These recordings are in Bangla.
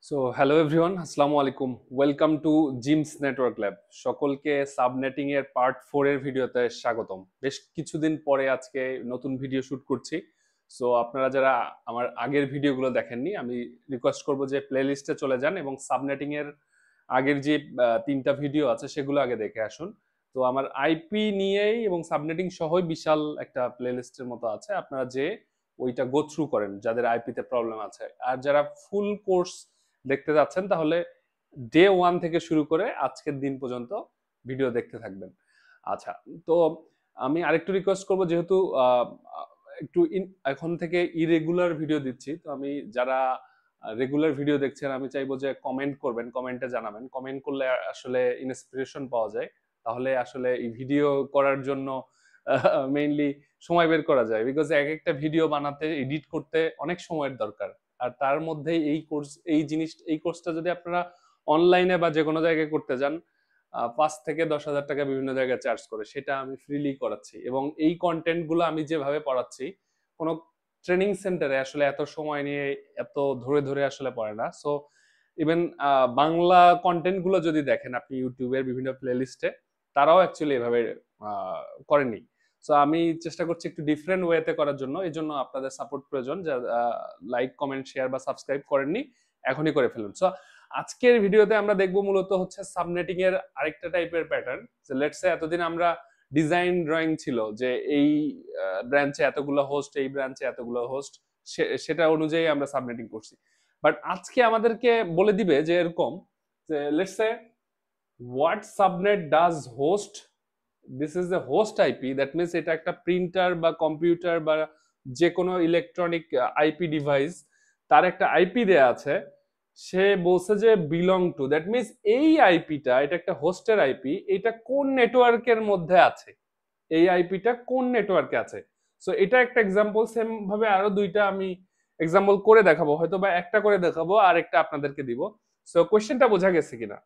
সো হ্যালো এভরিওয়ান, আসসালামু আলাইকুম। Welcome to gems network lab. সকলকে সাবনেটিং এর পার্ট 4 এর ভিডিওতে স্বাগতম। বেশ কিছুদিন পরে আজকে নতুন ভিডিও শুট করছি। সো আপনারা যারা আমার আগের ভিডিওগুলো দেখেননি, আমি রিকোয়েস্ট করব যে প্লেলিস্টে চলে যান এবং সাবনেটিং এর আগের যে তিনটা ভিডিও আছে সেগুলো আগে দেখে আসুন। তো আমার আইপি নিয়েই এবং সাবনেটিং সহই বিশাল একটা প্লেলিস্টের মতো আছে, আপনারা যে ওইটা গো থ্রু করেন যাদের আইপিতে প্রবলেম আছে। আর যারা ফুল কোর্স দেখতে যাচ্ছেন তাহলে ডে ওয়ান থেকে শুরু করে আজকের দিন পর্যন্ত ভিডিও দেখতে থাকবেন। আচ্ছা, তো আমি আরেকটু রিকোয়েস্ট করব, যেহেতু একটু এখন থেকে ইরেগুলার ভিডিও দিচ্ছি, তো আমি যারা রেগুলার ভিডিও দেখছেন আমি চাইবো যে কমেন্ট করবেন, কমেন্টে জানাবেন। কমেন্ট করলে আসলে ইন্সপিরেশন পাওয়া যায়, তাহলে আসলে এই ভিডিও করার জন্য মেইনলি সময় বের করা যায়, বিকজ এক একটা ভিডিও বানাতে এডিট করতে অনেক সময়ের দরকার। আর তার মধ্যে এই কোর্সটা যদি আপনারা অনলাইনে বা যে কোনো জায়গায় করতে যান, 5 থেকে 10 হাজার টাকা বিভিন্ন জায়গায় চার্জ করে, সেটা আমি ফ্রিলি করাচ্ছি। এবং এই কন্টেন্ট গুলো আমি যেভাবে পড়াচ্ছি, কোনো ট্রেনিং সেন্টারে আসলে এত সময় নিয়ে এত ধরে ধরে আসলে পড়ে না। সো ইভেন বাংলা কন্টেন্ট গুলো যদি দেখেন আপনি ইউটিউবের বিভিন্ন প্লেলিস্টে, তারাও অ্যাকচুয়ালি এভাবে করেনি। সো আমি চেষ্টা করছি একটু ডিফারেন্ট ওয়েতে করার জন্য। এই জন্য আপনাদের সাপোর্ট প্রয়োজন। যা লাইক, কমেন্ট, শেয়ার বা সাবস্ক্রাইব করেননি, এখনই করে ফেলুন। সো আজকের ভিডিওতে আমরা দেখব মূলত হচ্ছে সাবনেটিং এর আরেকটা টাইপের প্যাটার্ন। যে লেটস সে এতদিন আমরা ডিজাইন ড্রয়িং ছিল যে এই ব্রাঞ্চে এতগুলো হোস্ট, এই ব্রাঞ্চে এতগুলো হোস্ট, সেটা অনুযায়ী আমরা সাবনেটিং করছি। বাট আজকে আমাদেরকে বলে দিবে যে এরকম যে let's say what subnet does host, this is the host IP, that means এটা একটা প্রিন্টার বা কম্পিউটার বা যে কোনো ইলেকট্রনিক আইপি ডিভাইস, তার একটা আইপি দেয়া আছে। সে বলছে যে বিলং টু, দ্যাট মিনস এই আইপিটা, এটা একটা হোস্টের আইপি, এটা কোন নেটওয়ার্কের মধ্যে আছে, এই আইপিটা কোন নেটওয়ার্কে আছে। সো এটা একটা এক্সাম্পল। সেম ভাবে আরো দুইটা আমি এক্সাম্পল করে দেখাবো, হয়তো বা একটা করে দেখাবো আর একটা আপনাদেরকে দিব। সো কোয়েশ্চেনটা বোঝা গেছে কিনা,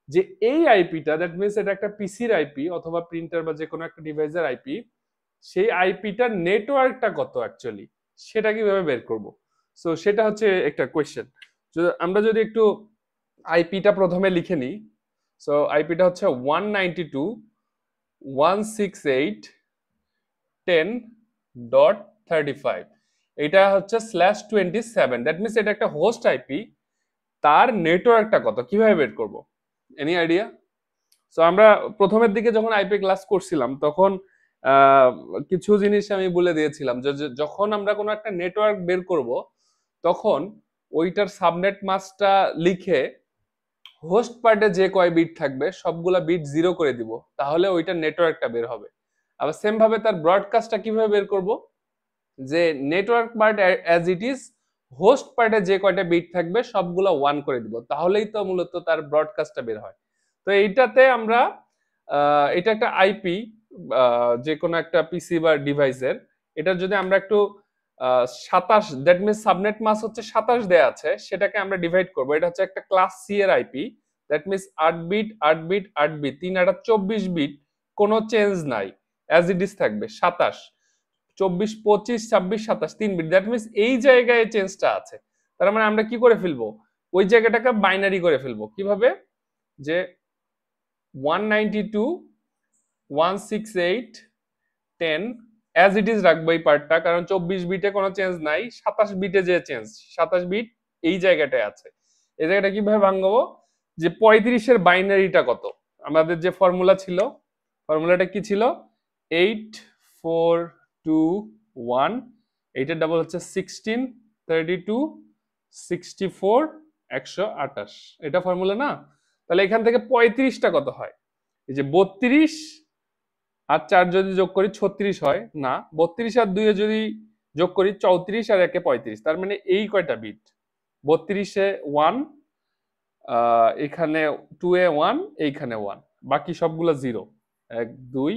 যে এই আইপিটা, দ্যাট মিনস এটা একটা পিসির আইপি অথবা প্রিন্টার বা যে কোনো একটা ডিভাইসের আইপি, সেই আইপিটার নেটওয়ার্কটা কত অ্যাকচুয়ালি, সেটা কিভাবে বের করব। সো সেটা হচ্ছে একটা কোয়েশ্চেন। আমরা যদি একটু আইপিটা প্রথমে লিখে নিই। সো আইপিটা হচ্ছে 192.168.10.35, এটা হচ্ছে /27, দ্যাট মিনস এটা একটা হোস্ট আইপি, তার নেটওয়ার্কটা কত কিভাবে বের করব, এনি আইডিয়া? সো আমরা প্রথমের দিকে যখন আইপি ক্লাস করছিলাম তখন আহ, কিছু জিনিস আমি বলে দিয়েছিলাম যে যখন আমরা কোনো একটা নেটওয়ার্ক বের করব, তখন ওইটার সাবনেট মাস্কটা লিখে হোস্ট পার্টে যে কয় বিট থাকবে সবগুলা বিট জিরো করে দিব, তাহলে ওইটার নেটওয়ার্কটা বের হবে। আবার সেম ভাবে তার ব্রডকাস্টটা কিভাবে বের করব, যে network part as it is, host পার্টে যে কয়টা বিট থাকবে সবগুলা ওয়ান করে দিব, তাহলেই তো মূলত তার ব্রডকাস্টটা বের হয়। তো এইটাতে আমরা এটা একটা আইপি, যে কোনো একটা পিসি বা ডিভাইসের, এটা যদি আমরা একটু 27, দ্যাট মিনস সাবনেট মাস হচ্ছে 27 দেয়া আছে, সেটাকে আমরা ডিভাইড করব। এটা হচ্ছে একটা ক্লাস সি এর IP, that means 8 bit 8 bit 8 bit, 3 24 bit, কোনো চেঞ্জ নাই, অ্যাজ ইট ইজ থাকবে 27, 24, 25, 26, 27, 3 বিট, দ্যাট মিনস এই জায়গায় চেঞ্জটা আছে। তার মানে আমরা কি করে ফেলবো, ওই জায়গাটাকে বাইনারি করে ফেলবো। কিভাবে, যে 192.168.10 অ্যাজ ইট ইজ রাখবো এই পার্টটা, কারণ 24 বিটে কোনো চেঞ্জ নাই, 27 বিটে যে চেঞ্জ, 27 বিট এই জায়গাটায় আছে। এই জায়গাটা কিভাবে ভাঙবো, যে 35-এর বাইনারিটা কত, আমাদের যে ফর্মুলা ছিল, ফর্মুলাটা কি ছিল, 8, 4, 2, 1, এইটার ডাবল হচ্ছে 16, 32, 64, 128, এটা ফর্মুলা না? তাহলে এখান থেকে 35টা কত হয়, এই যে 32 আর 4 যদি যোগ করি 36 হয় না, 32 আর 2 যদি যোগ করি 34 আর 1-এ 35, তার মানে এই কয়টা বিট, 32-এ 1, এখানে 2-এ 1, এইখানে 1, বাকি সবগুলো জিরো। 1 2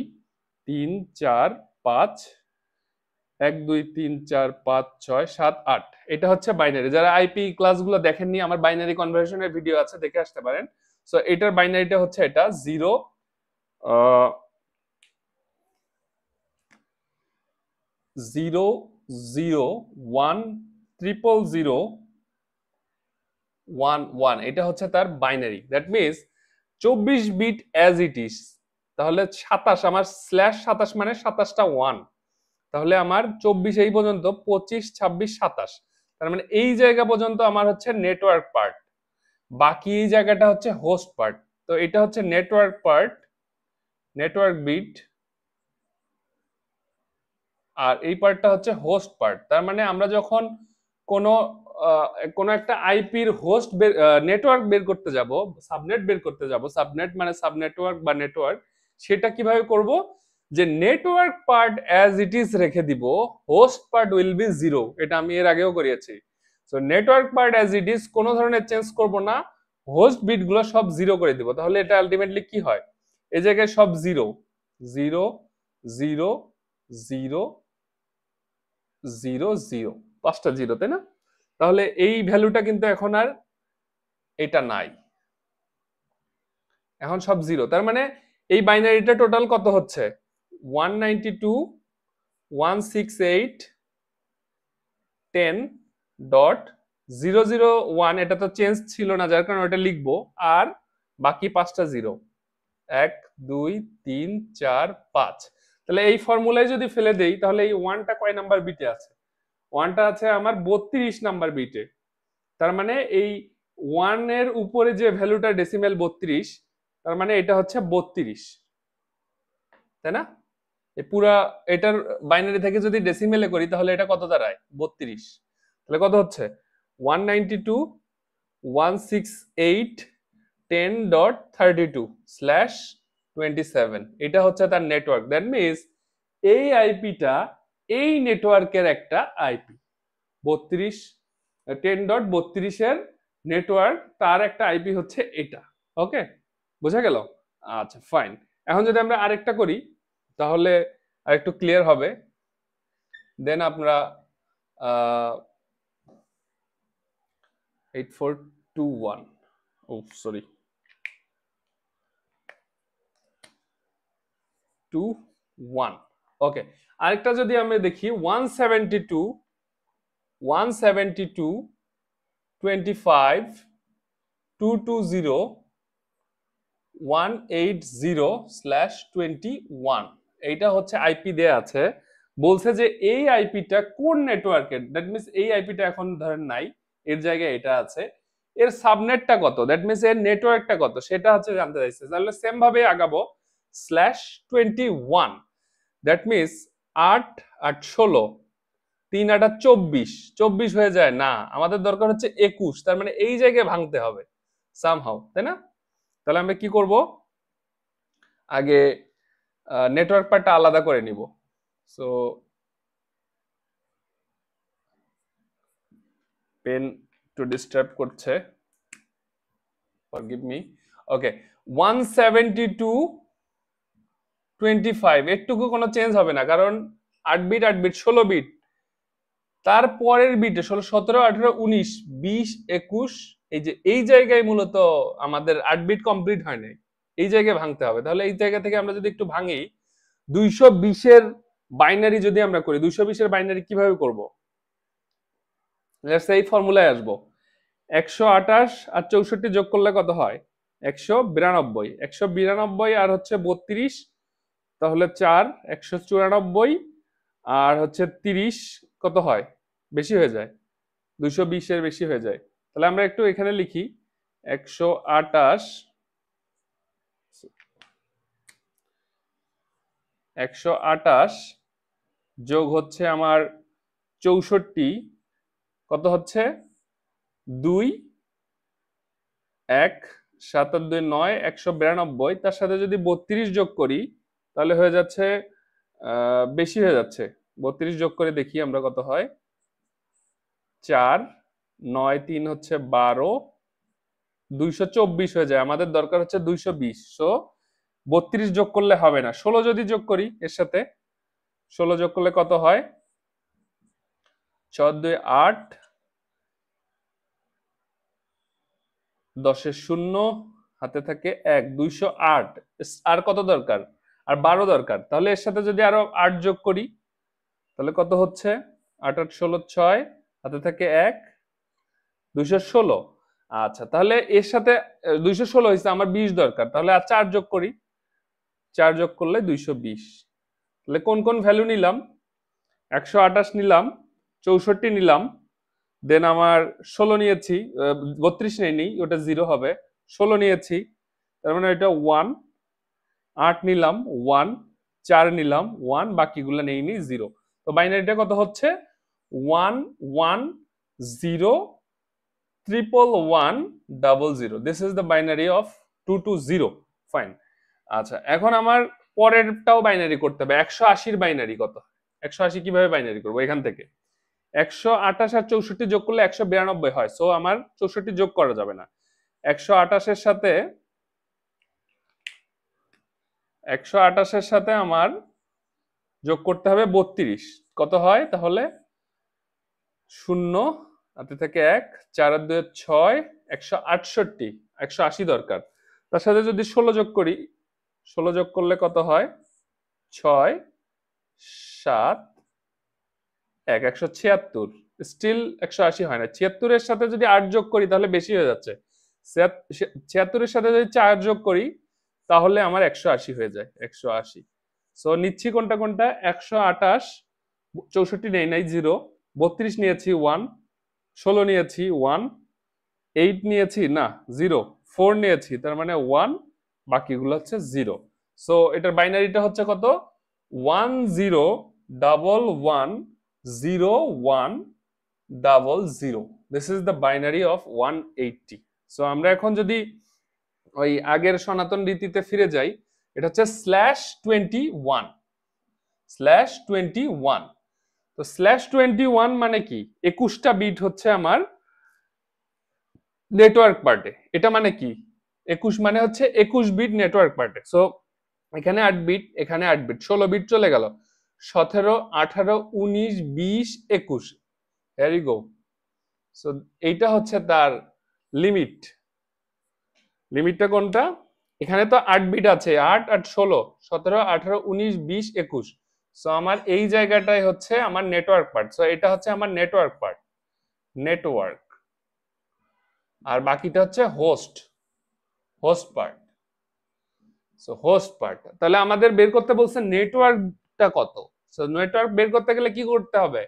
3 4 5, 1 2 3 4 5 6 7 8, এটা হচ্ছে বাইনারি। যারা আইপি ক্লাসগুলো দেখেননি, আমার বাইনারি কনভার্সনের ভিডিও আছে, দেখে আসতে পারেন। সো এটার বাইনারিটা হচ্ছে এটা 0, 0 0 1 0 0 0 1 1, এটা হচ্ছে তার binary. That means 24 bit as it is. তাহলে 27, আমার স্ল্যাশ 27 মানে 27টা 1। তাহলে আমার 24 এই পর্যন্ত 25 26 27, তার মানে এই জায়গা পর্যন্ত আমার হচ্ছে নেটওয়ার্ক পার্ট, বাকি এই জায়গাটা হচ্ছে হোস্ট পার্ট। তো এটা হচ্ছে নেটওয়ার্ক পার্ট, নেটওয়ার্ক বিট, আর এই পার্টটা হচ্ছে হোস্ট পার্ট। তার মানে আমরা যখন কোনো কোনো একটা আইপির হোস্ট নেটওয়ার্ক বের করতে যাব, সাবনেট বের করতে যাব, সাবনেট মানে সাবনেটওয়ার্ক বা নেটওয়ার্ক, সেটা কিভাবে করব, যে network part as it is রেখে দিব, হোস্ট পার্ট উইল বি 0। এটা আমি এর আগেও করিয়েছি। So network part as it is, কোনো ধরনের চেঞ্জ করব না, হোস্ট বিটগুলো সব 0 করে দিব। তাহলে এটা আলটিমেটলি কি হয়, এই জায়গায় সব 0 0 0 0 0 0, 5টা 0, তাই না? তাহলে এই ভ্যালুটা কিন্তু এখন আর এটা নাই, এখন সব 0। তার মানে এই বাইনারিটা টোটাল কত হচ্ছে, 192.168.10.001। এটা তো চেঞ্জ ছিল না, যার কারণে ওটা লিখবো। আর বাকি 5টা 0, 1 2 3 4 5। তাহলে এই ফর্মুলায় যদি ফেলে দেই, তাহলে এই 1টা কয় নাম্বার বিটে আছে, 1টা আছে আমার 32 নাম্বার বিটে। তার মানে এই 1 এর উপরে যে ভ্যালুটা ডেসিমেল 32, তার মানে এটা হচ্ছে 32, তাই না? এই পুরা এটার বাইনারি থেকে যদি ডেসিমেলে করি, তাহলে এটা কত দাঁড়ায়, 32। তাহলে কত হচ্ছে, 192.168.10.32/27। এটা হচ্ছে তার নেটওয়ার্ক। দ্যাট মিনস এই আইপিটা এই নেটওয়ার্কের একটা আইপি, 32 10.32 এর নেটওয়ার্ক, তার একটা আইপি হচ্ছে এটা। ওকে, বোঝা গেল? আচ্ছা ফাইন। এখন যদি আমরা আরেকটা করি, তাহলে আরেকটু ক্লিয়ার হবে। দেন আমরা 8421, ও সরি 21। ওকে, আরেকটা যদি আমরা দেখি 172.168.220.180/21। এইটা হচ্ছে আইপি দেয়া আছে। বলছে যে এই আইপিটা কোন নেটওয়ার্কের, দ্যাট মিনস এই আইপিটা এখন ধরেন নাই, এর জায়গায় এটা আছে, এর সাবনেটটা কত, দ্যাট মিনস এর নেটওয়ার্কটা কত, সেটা হচ্ছে জানতে চাইছে। তাহলে সেম ভাবে আগাবো, /21, দ্যাট মিনস 8 8 16, 3 8 24, 24 হয়ে যায় না, আমাদের দরকার হচ্ছে 21। তার মানে এই জায়গায় ভাঙতে হবে সামহাউ, তাই না? তাহলে আমরা কি করব, আগে নেটওয়ার্ক পার্টটা আলাদা করে নিব। সো পেন টু ডিস্টার্ব করছে, ফরগিভ মি। ওকে, 172.25, একটুকু কোনো চেঞ্জ হবে না, কারণ 8 বিট 8 বিট 16 বিট, তারপরের বিটে 16 17 18 19 20 21, এই যে এই জায়গায় মূলত আমাদের 8 বিট কমপ্লিট হয় নাই, এই জায়গায় ভাঙতে হবে। তাহলে এই জায়গা থেকে আমরা যদি একটু ভাঙি, 220 এর বাইনারি যদি আমরা করি, 220 এর বাইনারি কিভাবে করব, লেটস সে এই ফর্মুলায় আসবো। 128 আর 64 যোগ করলে কত হয়, 192। 192 আর হচ্ছে 32, তাহলে 4 194, আর হচ্ছে 30 কত হয়, বেশি হয়ে যায়, 220 এর বেশি হয়ে যায়। তাহলে আমরা একটু এখানে লিখি 128 যোগ হচ্ছে আমার 64, কত হচ্ছে 2 1 7 আর 2 9, 192। তার সাথে যদি 32 যোগ করি, তাহলে হয়ে যাচ্ছে বেশি হয়ে যাচ্ছে। 32 যোগ করে দেখি আমরা কত হয়, 4 9 3 হচ্ছে 12, 224 হয়ে যায়। আমাদের দরকার হচ্ছে 220। সো 32 যোগ করলে হবে না, 16 যদি যোগ করি এর সাথে, 16 যোগ করলে কত হয়, 4 2 8, 10 0, হাতে থাকে 1, 208। আর কত দরকার, আর 12 দরকার। তাহলে এর সাথে যদি আরো 8 যোগ করি, তাহলে কত হচ্ছে, 8 8 16 6, হাতে থাকে 1, 216। আচ্ছা, তাহলে এর সাথে 216 হয়েছে, আমার 20 দরকার, তাহলে আর 4 যোগ করি, 4 যোগ করলে 220। তাহলে কোন কোন ভ্যালু নিলাম? 128 নিলাম, 64 নিলাম, দেন আমার 16 নিয়েছি, 32 নেইনি, ওটা 0 হবে, 16 নিয়েছি, তার মানে এটা 1, 8 নিলাম 1, 4 নিলাম 1, বাকিগুলো নেইনি 0। তো বাইনারিটা কত হচ্ছে? 1 1 0 111 00। This is the binary of 220। Fine. আচ্ছা, এখন আমার পরেরটাও বাইনারি করতে হবে। 180 এর বাইনারি কত? 180 কিভাবে বাইনারি করবো? এখান থেকে 128 আর 64 যোগ করলে 192 হয়, সো আমার 64 যোগ করা যাবে না। 128 এর সাথে 128 এর সাথে আমার যোগ করতে হবে 32। কত হয় তাহলে? 0 হাতে থেকে 1, 4 আর 2 6, 168, 180 দরকার। তার সাথে যদি 16 যোগ করি, 16 যোগ করলে কত হয়? 6 7 1, 176। স্টিল 180 হয় না। 76 এর সাথে যদি 8 যোগ করি তাহলে বেশি হয়ে যাচ্ছে। 76 এর সাথে যদি 4 যোগ করি তাহলে আমার 180 হয়ে যায়, 180। সো নিচ্ছি কোনটা কোনটা? 128, 64 নেই নাই 0, 32 নিয়েছি 1, 16 নিয়েছি 1, 8 নিয়েছি না 0, 4 নিয়েছি তার মানে 1, বাকিগুলো হচ্ছে 0। সো এটার বাইনারিটা হচ্ছে কত? 10110100। This is the binary of 180। So আমরা এখন যদি ওই আগের সনাতন রীতিতে ফিরে যাই, এটা হচ্ছে /21, /21। তো /21 মানে কি? 21টা বিট হচ্ছে আমার নেটওয়ার্ক পার্টে। এটা মানে কি? 21 মানে হচ্ছে 21 বিট নেটওয়ার্ক পার্টে। সো এখানে 8 বিট, এখানে 8 বিট, 16 বিট চলে গেল, 17 18 19 20 21। Here you go. সো এইটা হচ্ছে তার লিমিট। লিমিটটা কোনটা? এখানে তো 8 বিট আছে, 8 8 16 17 18 19 20 21। সো আমার এই জায়গাটাই হচ্ছে আমার নেটওয়ার্ক পার্ট। সো এটা হচ্ছে আমার নেটওয়ার্ক পার্ট, নেটওয়ার্ক। আর বাকিটা হচ্ছে host, host part. So host part. তাহলে আমাদের বের করতে বলছে নেটওয়ার্কটা কত। সো নেটওয়ার্ক বের করতে গেলে কি করতে হবে?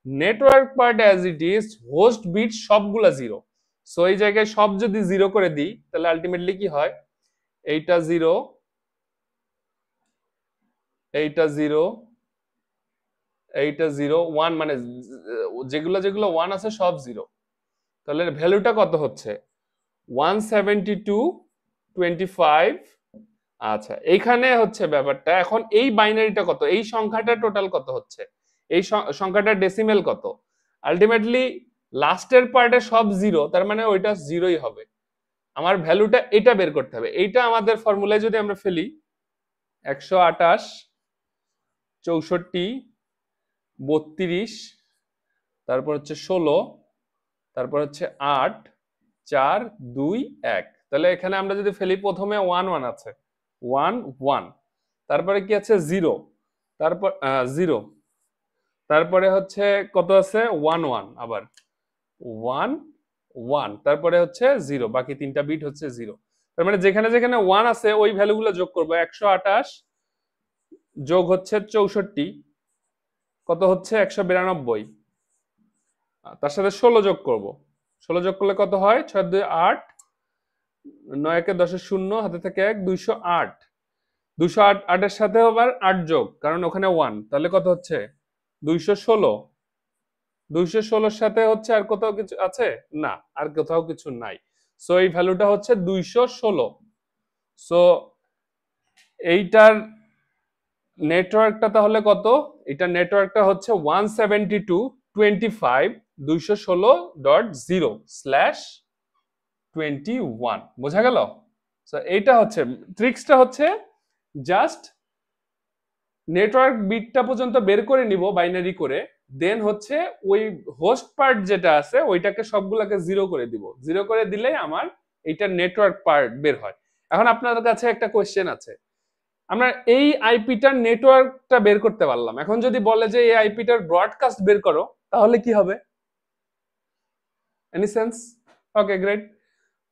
Network part as it is, host bit সবগুলা 0। সো এই জায়গায় সব যদি 0 করে দিই তাহলে আলটিমেটলি কি হয়? এইটা 0, এইটা 0, এইটা 0 1, মানে যেগুলো যেগুলো 1 আছে সব 0। তাহলে ভ্যালুটা কত হচ্ছে? 172.25। আচ্ছা, এইখানে হচ্ছে ব্যাপারটা। এখন এই বাইনারিটা কত? এই সংখ্যাটা টোটাল কত হচ্ছে? এই সংখ্যাটার ডেসিমেল কত? আলটিমেটলি লাস্টের পার্টে সব 0, তার মানে ওইটা 0ই হবে। আমার ভ্যালুটা এটা বের করতে হবে। এইটা আমাদের ফর্মুলায় যদি আমরা ফেলি, 128 64 32, তারপর হচ্ছে 16, তারপর হচ্ছে 8 4 2 1। তাহলে এখানে আমরা যদি ফেলি, প্রথমে 1 1 আছে, 1 1, তারপরে কি আছে? 0, তারপর 0, তারপরে হচ্ছে কত আছে? 1 1, আবার 1 1, তারপরে হচ্ছে 0, বাকি তিনটা বিট হচ্ছে 0। তার মানে যেখানে যেখানে 1 আছে ওই ভ্যালুগুলো যোগ করব। 128 যোগ হচ্ছে 64 কত হচ্ছে? 192। তার সাথে 16 যোগ করব। 16 যোগ করলে কত হয়? 6 2 8, 9 1 10 0, হাতে থেকে 1, 208। 208 8 এর সাথে আবার 8 যোগ, কারণ ওখানে 1, তাহলে কত হচ্ছে? 216। 216 সাথে হচ্ছে আর কোথাও কিছু আছে? না, আর কোথাও কিছু নাই। সো এই ভ্যালুটা হচ্ছে 216। সো এইটার নেটওয়ার্কটা তাহলে কত? এটা নেটওয়ার্কটা হচ্ছে 172.250.0/21। বোঝা গেল? সো এইটা হচ্ছে ট্রিক্সটা, হচ্ছে জাস্ট নেটওয়ার্ক বিটটা পর্যন্ত বের করে নিব বাইনারি করে, দেন হচ্ছে ওই হোস্ট পার্ট যেটা আছে ওইটাকে সবগুলাকে 0 করে দিব। 0 করে দিলে আমার এইটা নেটওয়ার্ক পার্ট বের হয়। এখন আপনাদের কাছে একটা কোশ্চেন আছে, আমরা এই আইপিটার নেটওয়ার্কটা বের করতে পারলাম, এখন যদি বলে যে এই আইপিটার ব্রডকাস্ট বের করো, তাহলে কি হবে? Any sense? Okay, great.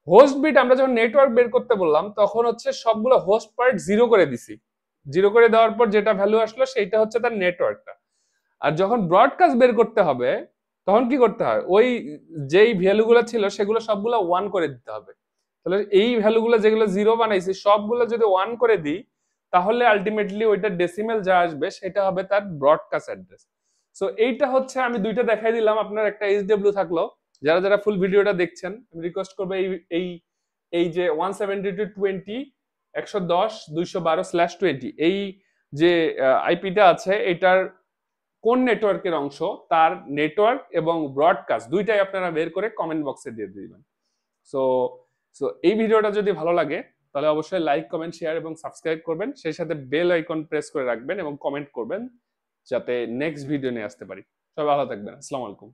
Host bit আমরা যখন নেটওয়ার্ক বের করতে বললাম তখন হচ্ছে সবগুলো হোস্ট পার্ট জিরো করে দিছি, জিরো করে দেওয়ার পর যেটা ভ্যালু আসলো সেইটা হচ্ছে তার নেটওয়ার্কটা। আর যখন ব্রডকাস্ট বের করতে হবে তখন কি করতে হয়, ওই যেই ভ্যালুগুলো ছিল সেগুলো সবগুলো ওয়ান করে দিতে হবে। তাহলে এই ভ্যালুগুলো যেগুলো জিরো বানাইছি সবগুলো যদি ওয়ান করে দিই তাহলে আলটিমেটলি ওইটা ডেসিমেল যা আসবে সেটা হবে তার ব্রডকাস্ট অ্যাড্রেস। সো এইটা হচ্ছে আমি দুইটা দেখাই দিলাম, আপনার একটা এইচডব্লিউ থাকলো। যারা যারা ফুল ভিডিওটা দেখছেন আমি রিকোয়েস্ট করবো এই এই এই যে 172.20.110.212/20 এই যে আইপিটা আছে এটার কোন নেটওয়ার্কের অংশ, তার নেটওয়ার্ক এবং ব্রডকাস্ট দুইটাই আপনারা বের করে কমেন্ট বক্সে দিয়ে দিবেন। সো সো এই ভিডিওটা যদি ভালো লাগে তাহলে অবশ্যই লাইক, কমেন্ট, শেয়ার এবং সাবস্ক্রাইব করবেন, সেই সাথে বেল আইকন প্রেস করে রাখবেন এবং কমেন্ট করবেন যাতে নেক্সট ভিডিও নিয়ে আসতে পারি। সবাই ভালো থাকবেন। আসসালামু আলাইকুম।